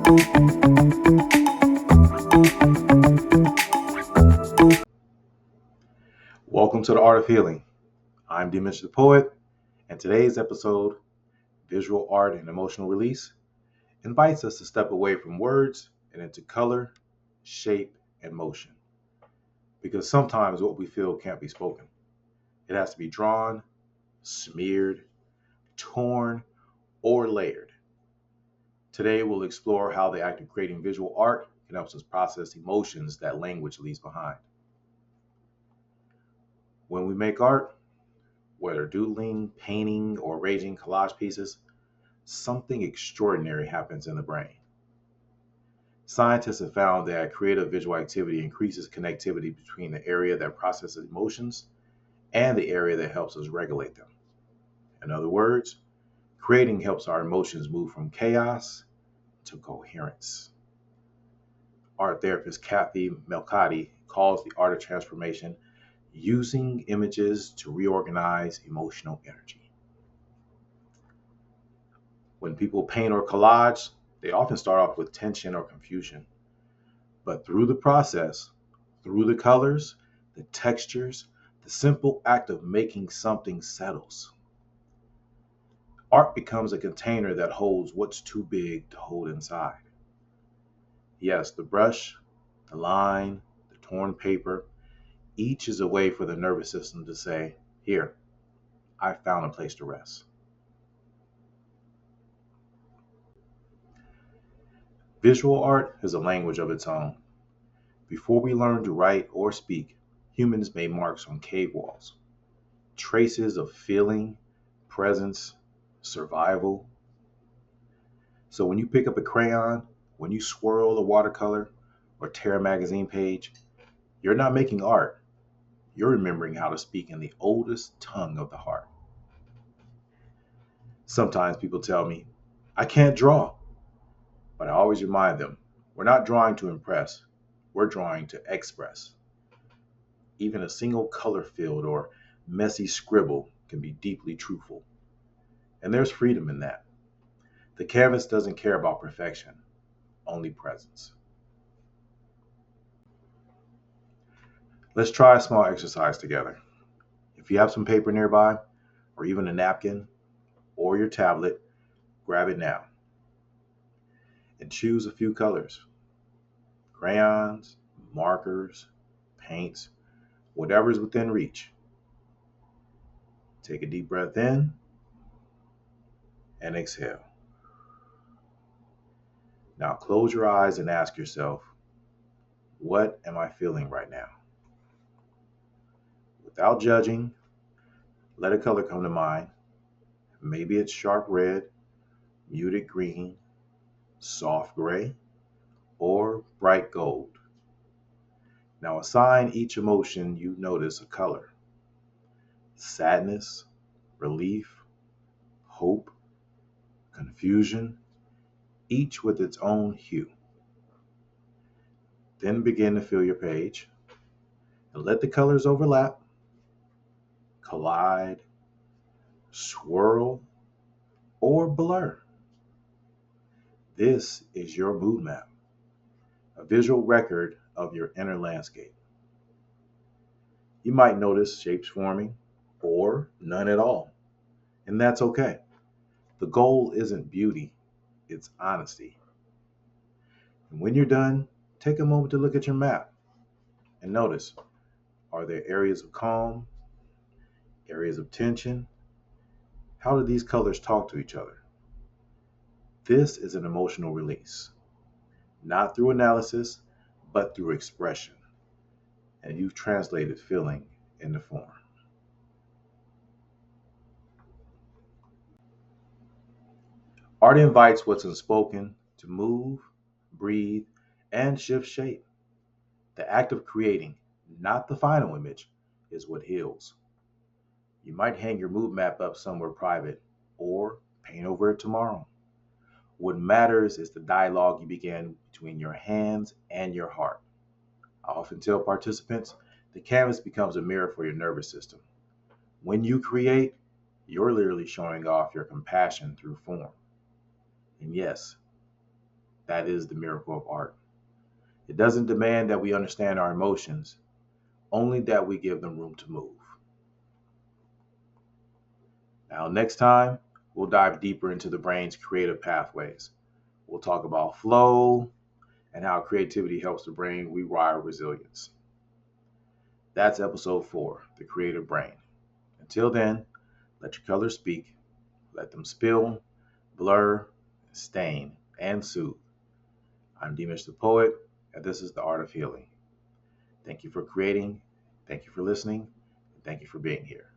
Welcome to the Art of Healing. I'm Dimitri the Poet, and today's episode, Visual Art and Emotional Release, invites us to step away from words and into color, shape, and motion. Because sometimes what we feel can't be spoken. It has to be drawn, smeared, torn, or layered. Today we'll explore how the act of creating visual art can help us process emotions that language leaves behind. When we make art, whether doodling, painting, or arranging collage pieces, something extraordinary happens in the brain. Scientists have found that creative visual activity increases connectivity between the area that processes emotions and the area that helps us regulate them. In other words, creating helps our emotions move from chaos to coherence. Art therapist Kathy Melcati calls the art of transformation using images to reorganize emotional energy. When people paint or collage, they often start off with tension or confusion. But through the process, through the colors, the textures, the simple act of making something settles. Art becomes a container that holds what's too big to hold inside. Yes, the brush, the line, the torn paper, each is a way for the nervous system to say, "Here, I found a place to rest." Visual art is a language of its own. Before we learn to write or speak, humans made marks on cave walls, traces of feeling, presence, survival. So when you pick up a crayon, when you swirl a watercolor, or tear a magazine page, you're not making art. You're remembering how to speak in the oldest tongue of the heart. Sometimes people tell me, "I can't draw," but I always remind them, we're not drawing to impress, we're drawing to express. Even a single color field or messy scribble can be deeply truthful. And there's freedom in that. The canvas doesn't care about perfection, only presence. Let's try a small exercise together. If you have some paper nearby, or even a napkin, or your tablet, grab it now and choose a few colors: crayons, markers, paints, whatever's within reach. Take a deep breath in and exhale. Now close your eyes and ask yourself, what am I feeling right now? Without judging, let a color come to mind. Maybe it's sharp red, muted green, soft gray, or bright gold. Now assign each emotion you notice a color: sadness, relief, hope, confusion, each with its own hue. Then begin to fill your page and let the colors overlap, collide, swirl, or blur. This is your mood map, a visual record of your inner landscape. You might notice shapes forming or none at all, and that's okay. The goal isn't beauty, it's honesty. And when you're done, take a moment to look at your map and notice, are there areas of calm, areas of tension? How do these colors talk to each other? This is an emotional release, not through analysis, but through expression. And you've translated feeling into form. Art invites what's unspoken to move, breathe, and shift shape. The act of creating, not the final image, is what heals. You might hang your mood map up somewhere private or paint over it tomorrow. What matters is the dialogue you begin between your hands and your heart. I often tell participants the canvas becomes a mirror for your nervous system. When you create, you're literally showing off your compassion through form. And yes, That is the miracle of art. It doesn't demand that we understand our emotions, only that we give them room to move. Now, next time, we'll dive deeper into the brain's creative pathways. We'll talk about flow and how creativity helps the brain rewire resilience. That's episode 4, The Creative Brain. Until then, let your colors speak, let them spill, blur, stain, and soothe. I'm Deemish the Poet, and this is The Art of Healing. Thank you for creating, thank you for listening, and thank you for being here.